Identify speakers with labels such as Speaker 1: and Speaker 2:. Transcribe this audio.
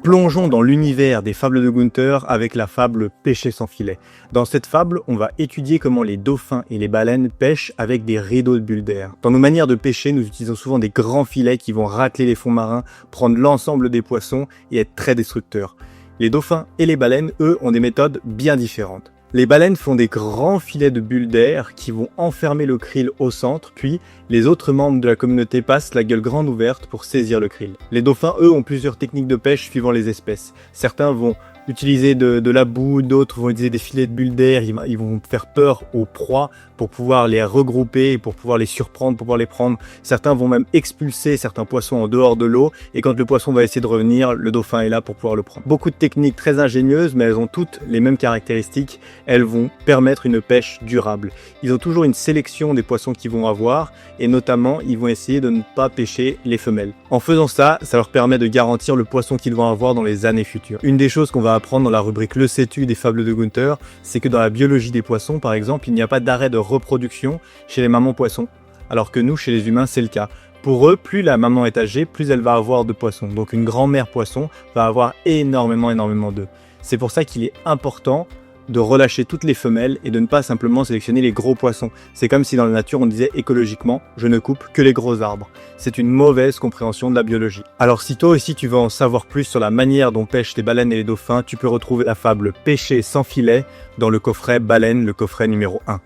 Speaker 1: Plongeons dans l'univers des fables de Gunther avec la fable Pêcher sans filet. Dans cette fable, on va étudier comment les dauphins et les baleines pêchent avec des rideaux de bulles d'air. Dans nos manières de pêcher, nous utilisons souvent des grands filets qui vont racler les fonds marins, prendre l'ensemble des poissons et être très destructeurs. Les dauphins et les baleines, eux, ont des méthodes bien différentes. Les baleines font des grands filets de bulles d'air qui vont enfermer le krill au centre, puis les autres membres de la communauté passent la gueule grande ouverte pour saisir le krill. Les dauphins, eux, ont plusieurs techniques de pêche suivant les espèces. Certains vont utiliser de la boue, d'autres vont utiliser des filets de bulles d'air, ils vont faire peur aux proies pour pouvoir les regrouper, pour pouvoir les surprendre, pour pouvoir les prendre. Certains vont même expulser certains poissons en dehors de l'eau, et quand le poisson va essayer de revenir, le dauphin est là pour pouvoir le prendre. Beaucoup de techniques très ingénieuses, mais elles ont toutes les mêmes caractéristiques. Elles vont permettre une pêche durable. Ils ont toujours une sélection des poissons qu'ils vont avoir, et notamment, ils vont essayer de ne pas pêcher les femelles. En faisant ça, ça leur permet de garantir le poisson qu'ils vont avoir dans les années futures. Une des choses qu'on va apprendre dans la rubrique Le sais-tu des fables de Gunther, c'est que dans la biologie des poissons, par exemple, il n'y a pas d'arrêt de reproduction chez les mamans poissons, alors que nous, chez les humains, c'est le cas. Pour eux, plus la maman est âgée, plus elle va avoir de poissons. Donc une grand-mère poisson va avoir énormément d'œufs. C'est pour ça qu'il est important de relâcher toutes les femelles et de ne pas simplement sélectionner les gros poissons. C'est comme si dans la nature on disait écologiquement, je ne coupe que les gros arbres. C'est une mauvaise compréhension de la biologie. Alors si toi aussi tu veux en savoir plus sur la manière dont pêchent les baleines et les dauphins, tu peux retrouver la fable Pêcher sans filet dans le coffret Baleine, le coffret numéro 1.